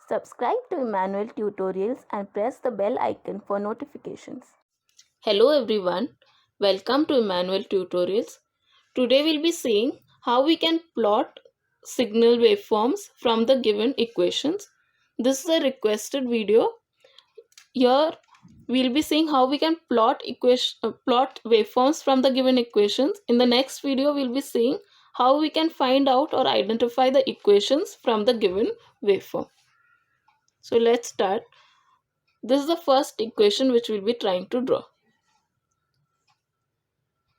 Subscribe to Emmanuel Tutorials and press the bell icon for notifications. Hello everyone, welcome to Emmanuel Tutorials. Today we'll be seeing how we can plot signal waveforms from the given equations. This is a requested video. Here we'll be seeing how we can plot waveforms from the given equations. In the next video we'll be seeing how we can find out or identify the equations from the given waveform. So let's start. This is the first equation which we'll be trying to draw.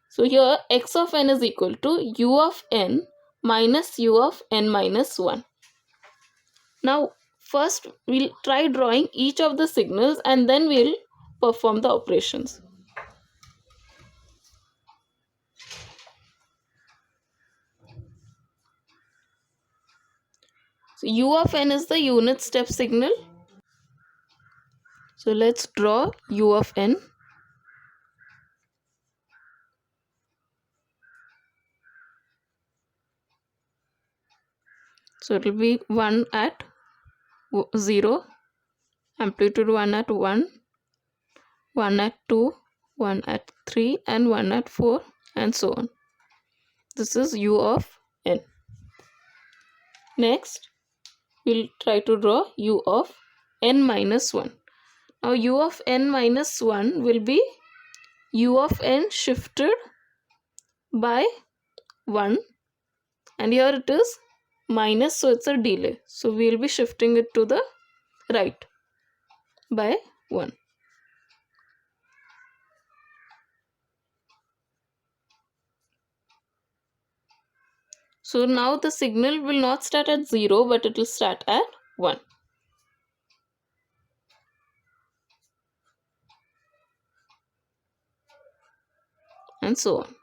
So here x of n is equal to u of n minus u of n minus 1. Now first we'll try drawing each of the signals and then we'll perform the operations. So u of n is the unit step signal. So let's draw u of n. So it will be 1 at 0, amplitude 1 at 1, 1 at 2, 1 at 3 and 1 at 4 and so on. This is u of n. Next we'll try to draw u of n minus 1. Now u of n minus 1 will be u of n shifted by 1 and here it is minus, so it's a delay. So we'll be shifting it to the right by 1. So now the signal will not start at 0 but it will start at 1. And so on.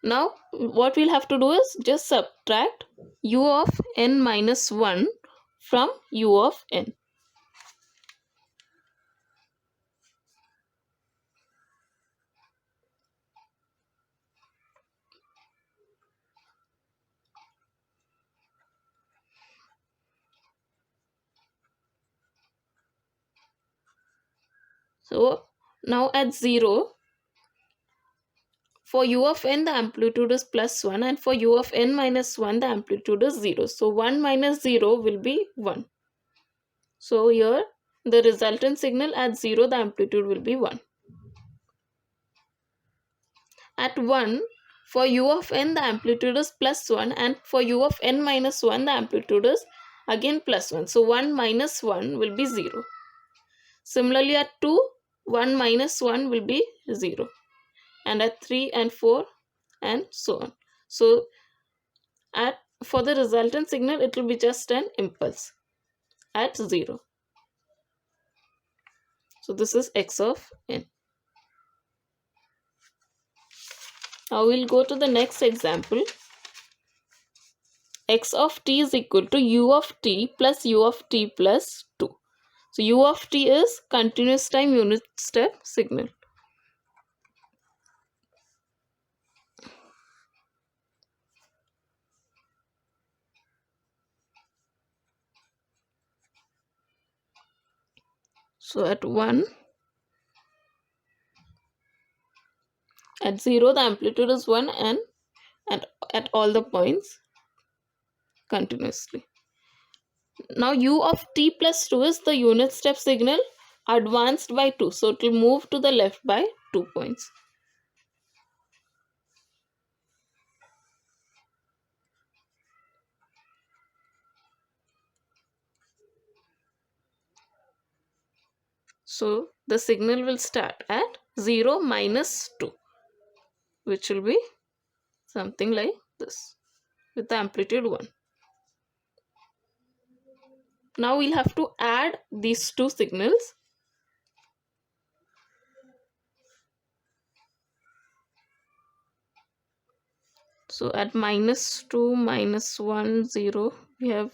Now what we'll have to do is just subtract u of n minus 1 from u of n. So now at 0, for u of n the amplitude is plus 1 and for u of n minus 1 the amplitude is 0. So 1 minus 0 will be 1. So here the resultant signal at 0 the amplitude will be 1. At 1, for u of n the amplitude is plus 1 and for u of n minus 1 the amplitude is again plus 1. So 1 minus 1 will be 0. Similarly at 2, 1 minus 1 will be 0. And at 3 and 4 and so on. So for the resultant signal it will be just an impulse at 0. So this is x of n. Now we'll go to the next example. X of t is equal to u of t plus u of t plus 2. So u of t is continuous time unit step signal. So at 1, at 0 the amplitude is 1 and at all the points continuously. Now u of t plus 2 is the unit step signal advanced by 2. So it will move to the left by 2 points. So the signal will start at 0 minus 2, which will be something like this with the amplitude 1. Now we'll have to add these two signals. So at minus 2, minus 1, 0, we have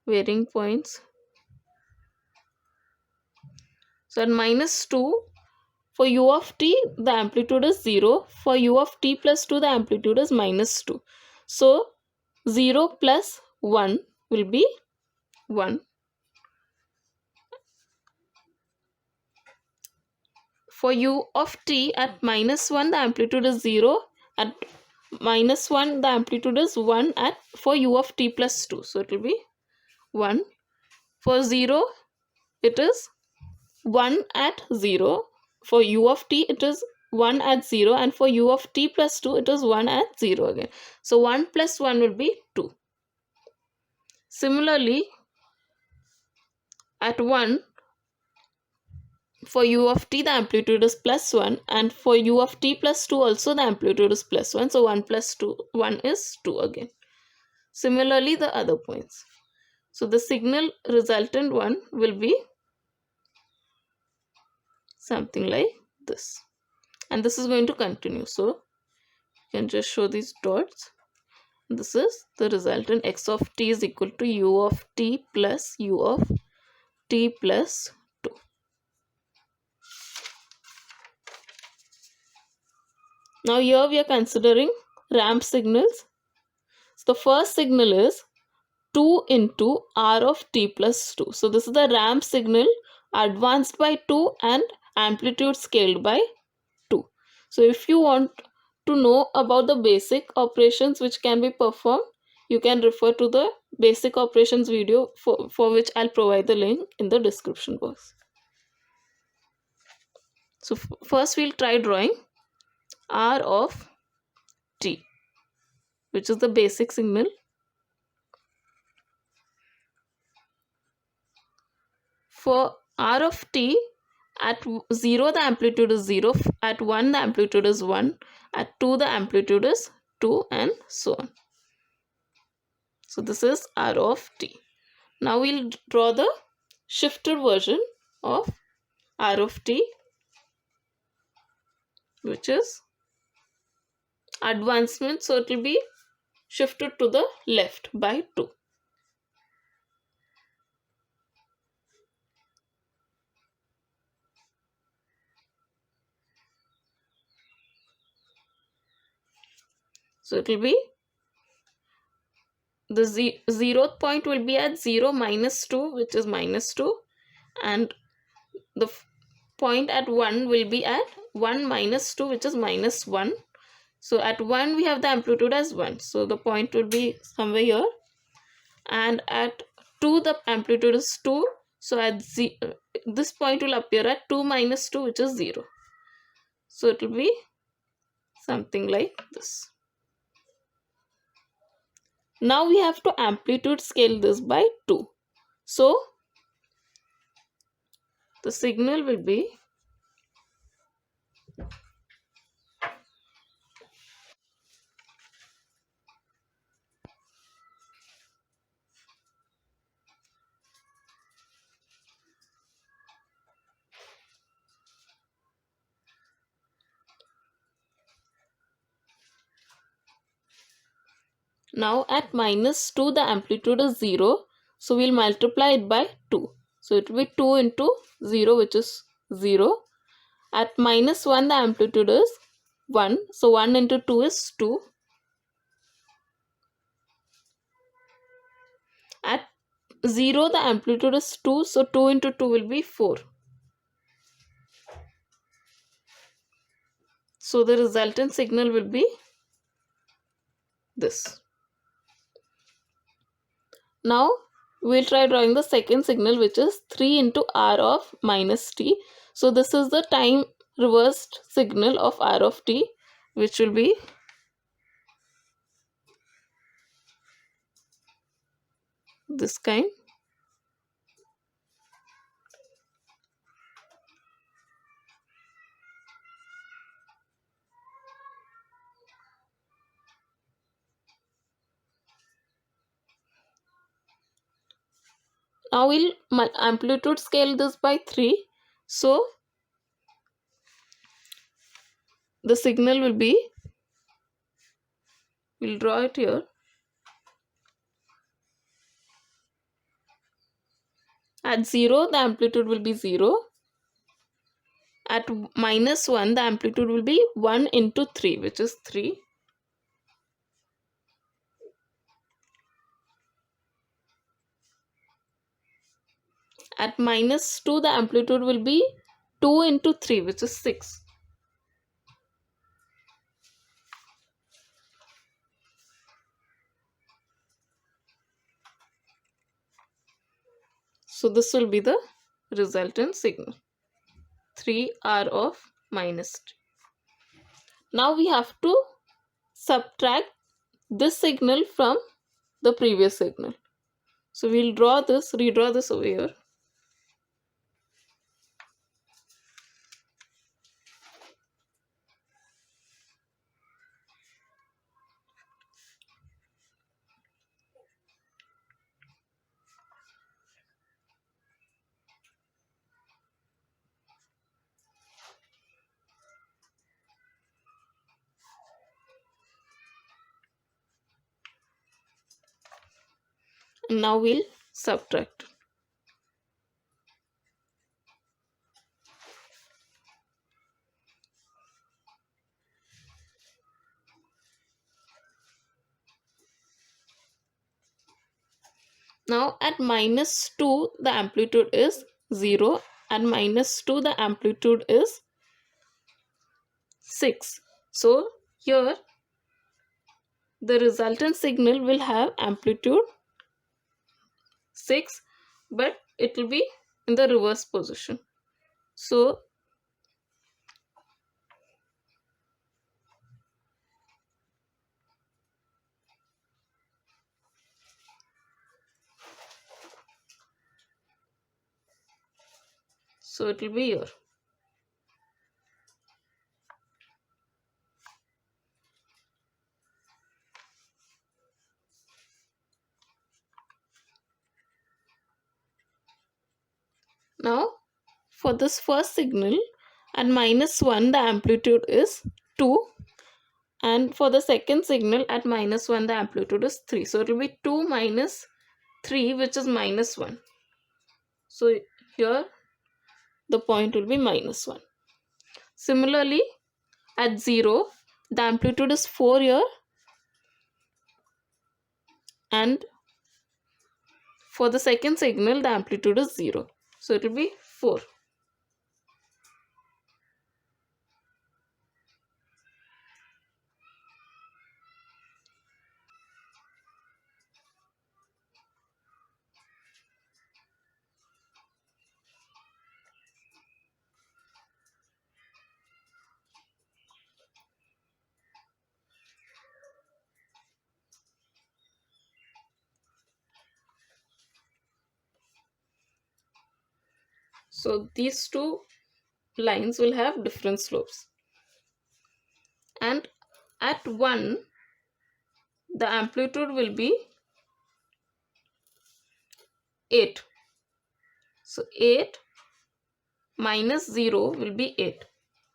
varying points. So at minus 2, for u of t, the amplitude is 0. For u of t plus 2, the amplitude is minus 2. So 0 plus 1 will be 1. for u of t at -1 the amplitude is 0, at -1 the amplitude is 1 at for u of t plus 2, so it will be 1. For 0 it is 1 at 0, for u of t it is 1 at 0, and for u of t plus 2 it is 1 at 0 again, so 1 plus 1 will be 2. Similarly, at 1, for u of t the amplitude is +1, and for u of t plus 2 also the amplitude is +1, so 1 plus 2 1 is 2 again. Similarly, the other points, so the signal resultant one will be something like this, and this is going to continue, so you can just show these dots. This is the resultant, x of t is equal to u of t plus u of t plus 2. Now here we are considering ramp signals. So the first signal is 2 into r of t plus 2. So this is the ramp signal advanced by 2 and amplitude scaled by 2. So if you want to know about the basic operations which can be performed, you can refer to the basic operations video, for which I'll provide the link in the description box. So first we'll try drawing r of t, which is the basic signal. For r of t, at 0 the amplitude is 0, at 1 the amplitude is 1, at 2 the amplitude is 2, and so on. So this is r of t. Now we'll draw the shifted version of r of t, which is advancement, so it will be shifted to the left by 2. So it will be the zeroth point will be at 0 minus 2, which is -2, and the point at 1 will be at 1 minus 2, which is -1. So at 1 we have the amplitude as 1, so the point will be somewhere here, and at 2 the amplitude is 2, so at this point will appear at 2 minus 2, which is 0. So it will be something like this. Now we have to amplitude scale this by 2. So the signal will be now at -2 the amplitude is 0, so we'll multiply it by 2. So it will be 2 into 0, which is 0. At -1 the amplitude is 1, so 1 into 2 is 2. At 0 the amplitude is 2, so 2 into 2 will be 4. So the resultant signal will be this. Now we'll try drawing the second signal, which is 3 into r of -t. So this is the time reversed signal of r of t, which will be this kind. Now we'll amplitude scale this by 3. So the signal will be, we'll draw it here. At 0 the amplitude will be 0. At -1 the amplitude will be 1 into 3, which is 3. At -2 the amplitude will be 2 into 3, which is 6. So this will be the resultant signal, 3R of -3. Now we have to subtract this signal from the previous signal. So we'll redraw this over here. And now we'll subtract. Now at -2 the amplitude is 0, at -2 the amplitude is 6. So here the resultant signal will have amplitude 6, but it will be in the reverse position. So it will be here. Now for this first signal at -1 the amplitude is 2, and for the second signal at -1 the amplitude is 3. So it will be 2 minus 3, which is -1. So here the point will be -1. Similarly at 0 the amplitude is 4 here, and for the second signal the amplitude is 0. So it will be 4. So these two lines will have different slopes, and at 1 the amplitude will be 8. So 8 minus 0 will be 8.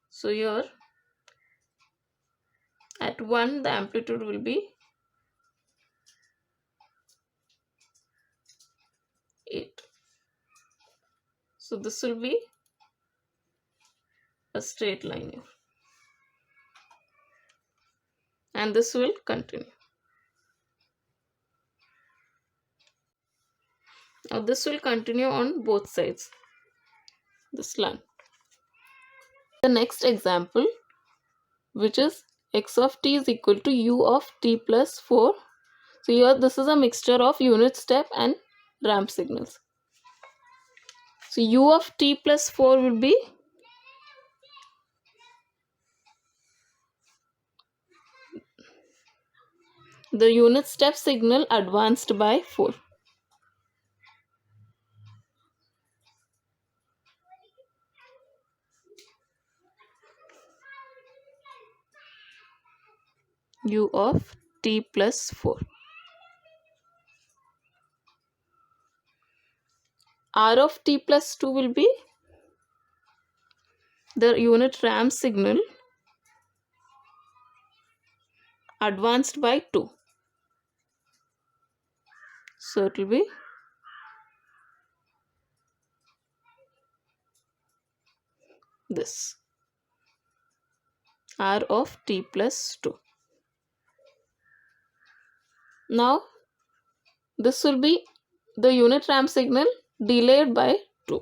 So here at 1 the amplitude will be 8. So this will be a straight line here, and this will continue. Now this will continue on both sides, this line. The next example, which is x of t is equal to u of t plus 4. So here this is a mixture of unit step and ramp signals. So u of t plus 4 will be the unit step signal advanced by 4. U of t plus 4. R of t plus 2 will be the unit ramp signal advanced by 2. So it will be this, R of t plus 2. Now this will be the unit ramp signal delayed by 2.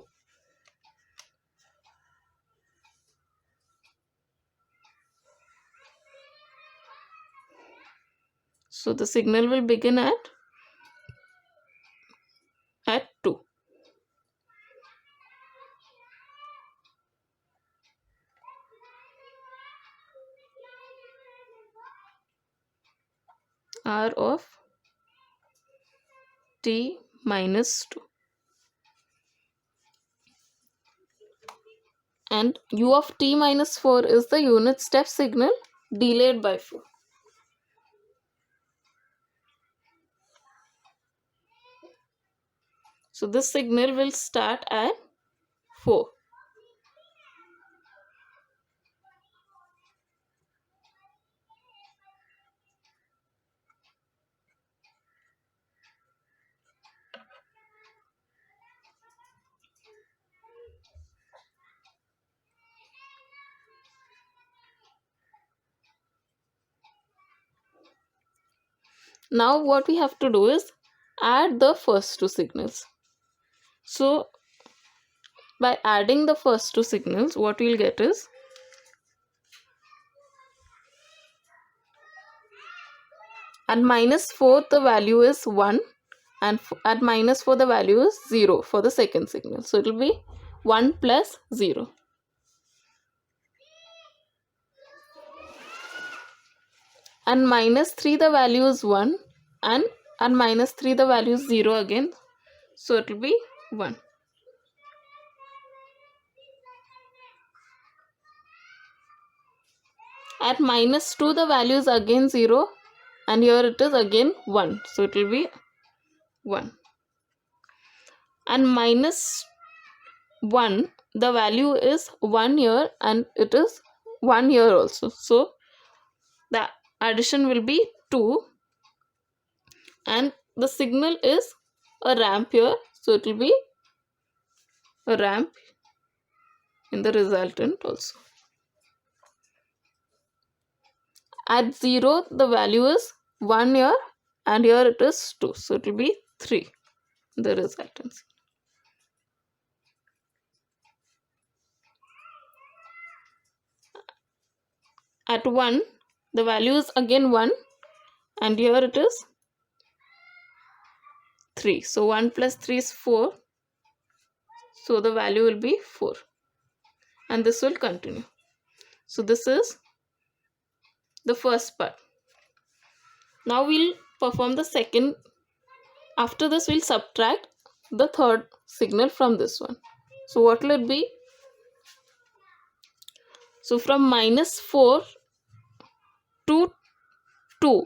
So the signal will begin at 2. R of t minus 2. And u of t minus 4 is the unit step signal delayed by 4. So this signal will start at 4. Now what we have to do is add the first two signals. So by adding the first two signals, what we'll get is at minus 4 the value is 1, and at minus 4 the value is 0 for the second signal. So it will be 1 plus 0. And minus 3 the value is 1, and at minus 3 the value is 0 again. So it will be 1. At minus 2 the value is again 0, and here it is again 1. So it will be 1. And minus 1 the value is 1 here, and it is 1 here also. So the addition will be 2, and the signal is a ramp here. So it will be a ramp in the resultant also. At 0 the value is 1 here, and here it is 2. So it will be 3 the resultant. At 1 the value is again 1, and here it is 3. So 1 plus 3 is 4. So the value will be 4, and this will continue. So this is the first part. Now we'll perform the second. After this we'll subtract the third signal from this one. So what will it be? So from minus 4 to 2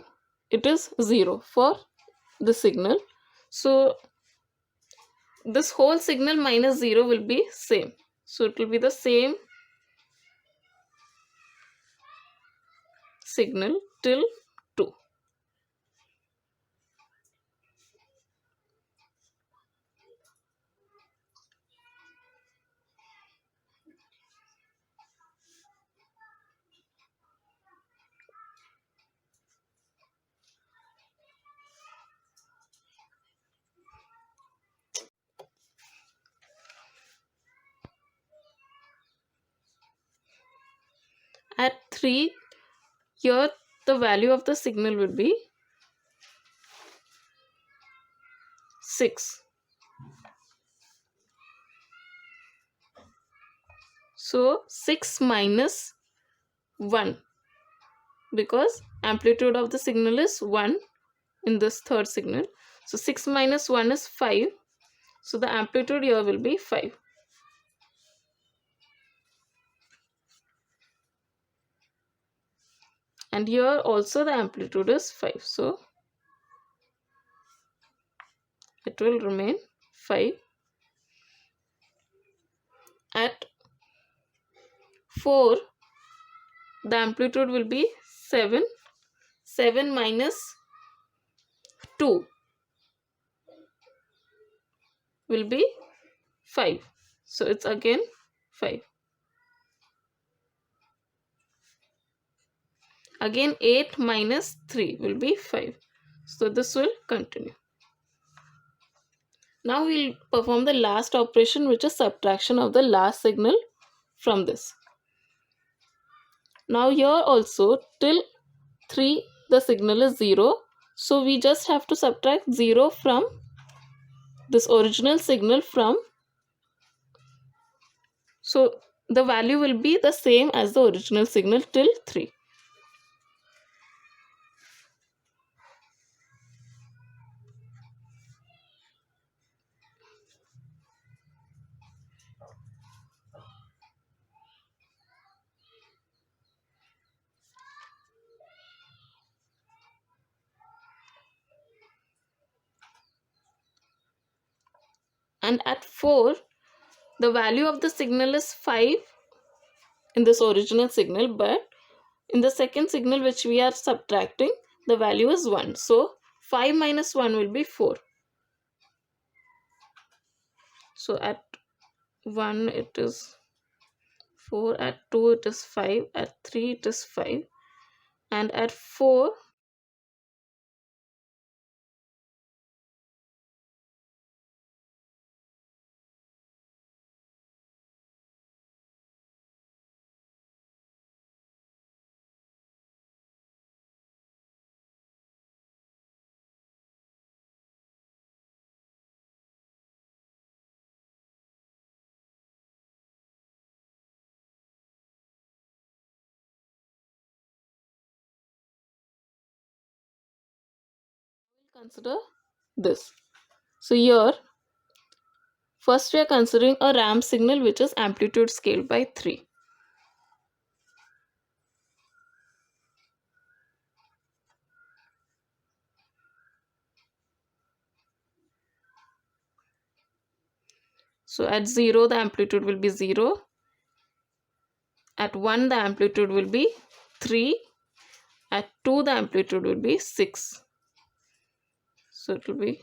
it is 0 for the signal. So this whole signal minus 0 will be same. So it will be the same signal till 2. At 3, here the value of the signal will be 6. So 6 minus 1, because amplitude of the signal is 1 in this third signal. So 6 minus 1 is 5. So the amplitude here will be 5. And here also the amplitude is 5. So it will remain 5. At 4 the amplitude will be 7. 7 minus 2 will be 5. So it's again 5. Again 8 minus 3 will be 5. So this will continue. Now we'll perform the last operation, which is subtraction of the last signal from this. Now here also till 3 the signal is 0. So we just have to subtract 0 from this original signal from, so the value will be the same as the original signal till 3. And at 4, the value of the signal is 5 in this original signal, but in the second signal which we are subtracting, the value is 1. So 5 minus 1 will be 4. So at 1 it is 4, at 2 it is 5, at 3 it is 5, and at 4 we'll consider this. So here first we are considering a ramp signal which is amplitude scaled by 3. So at 0 the amplitude will be 0, at 1 the amplitude will be 3, at 2 the amplitude will be 6. So it will be,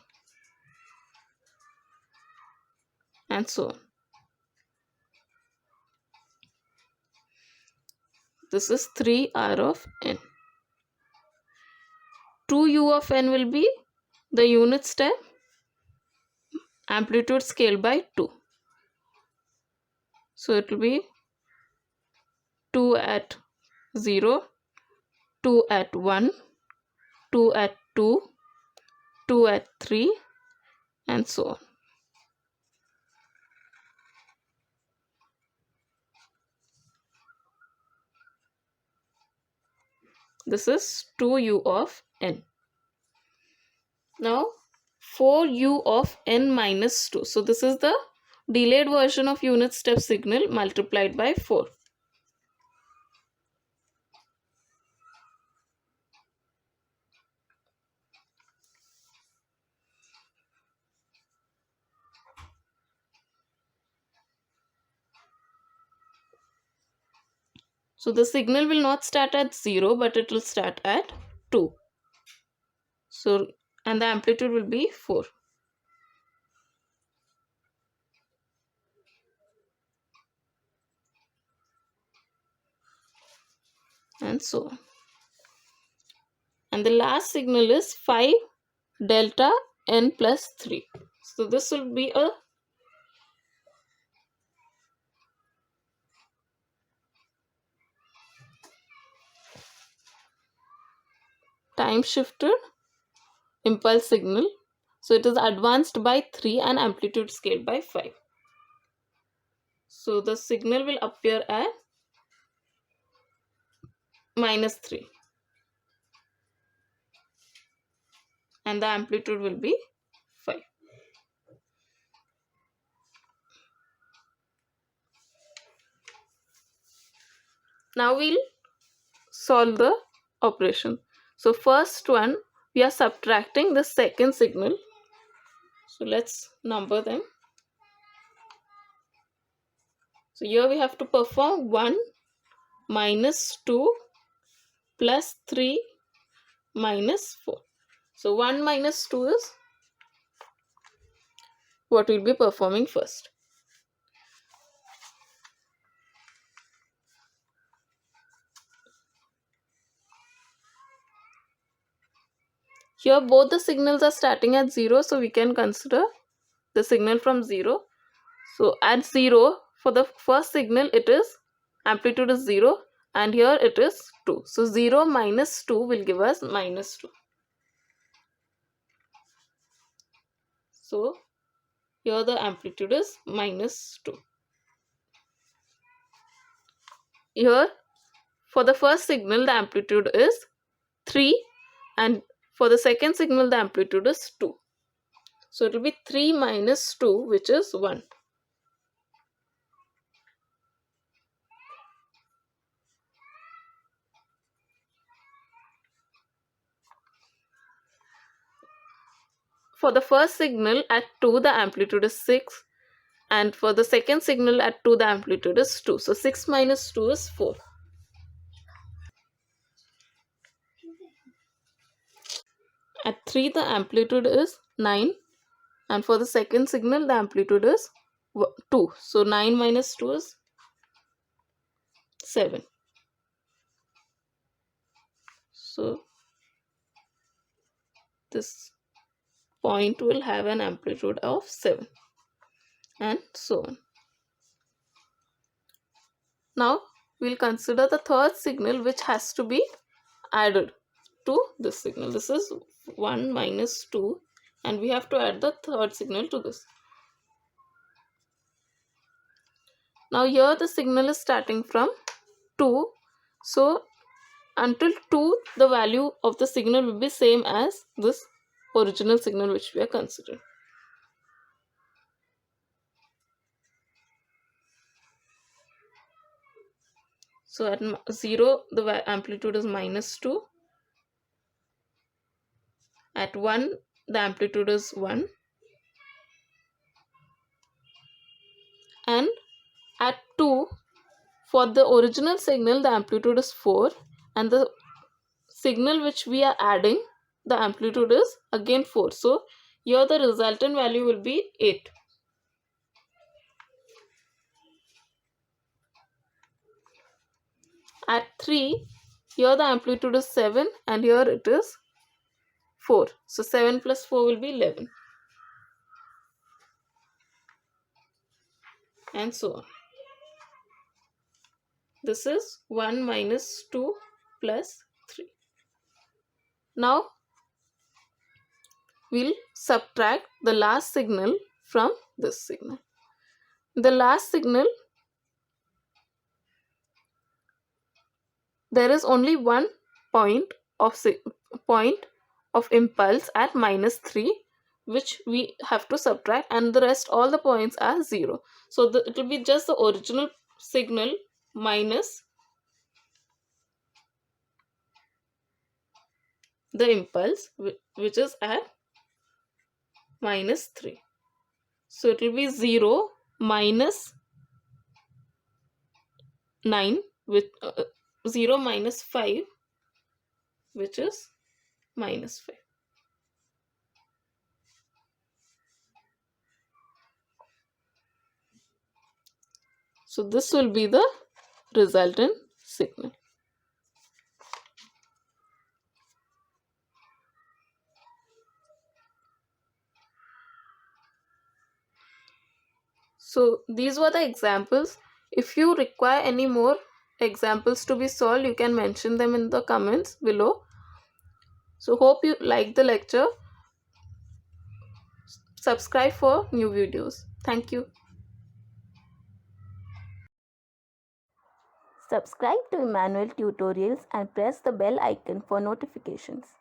and so on. This is 3r of n. 2u of n will be the unit step amplitude scaled by 2. So it will be 2 at 0, 2 at 1, 2 at 2, 2 at 3, and so on. This is 2u of n. Now 4u of n minus 2. So this is the delayed version of unit step signal multiplied by 4. So the signal will not start at 0, but it will start at 2. So, and the amplitude will be 4. And so on. And the last signal is 5 delta n plus 3. So this will be a time shifted impulse signal. So it is advanced by 3 and amplitude scaled by 5. So the signal will appear at minus 3 and the amplitude will be 5. Now we'll solve the operation. So first one, we are subtracting the second signal. So let's number them. So here we have to perform 1 minus 2 plus 3 minus 4. So 1 minus 2 is what we'll be performing first. Here both the signals are starting at 0, so we can consider the signal from 0. So at 0, for the first signal it is amplitude is 0 and here it is 2. So 0 minus 2 will give us minus 2. So here the amplitude is -2. Here for the first signal the amplitude is 3, and for the second signal the amplitude is 2. So it will be 3 minus 2, which is 1. For the first signal at 2 the amplitude is 6, and for the second signal at 2 the amplitude is 2. So 6 minus 2 is 4. At 3 the amplitude is 9, and for the second signal the amplitude is 2. So 9 minus 2 is 7. So this point will have an amplitude of 7, and so on. Now we'll consider the third signal, which has to be added to this signal. This is 1 minus 2, and we have to add the third signal to this. Now here the signal is starting from 2. So until 2 the value of the signal will be same as this original signal which we are considering. So at 0 the amplitude is -2. At 1 the amplitude is 1, and at 2 for the original signal the amplitude is 4, and the signal which we are adding the amplitude is again 4. So here the resultant value will be 8. At 3 here the amplitude is 7, and here it is 4. So 7 plus 4 will be 11, and so on. This is 1 minus 2 plus 3. Now we'll subtract the last signal from this signal. The last signal, there is only one point of point of impulse at -3, which we have to subtract, and the rest all the points are 0. So it will be just the original signal minus the impulse, which is at -3. So it will be 0 minus 9 with 0 minus 5, which is -5. So this will be the resultant signal. So these were the examples. If you require any more examples to be solved, you can mention them in the comments below. So hope you like the lecture. Subscribe for new videos. Thank you. Subscribe to Emmanuel Tutorials and press the bell icon for notifications.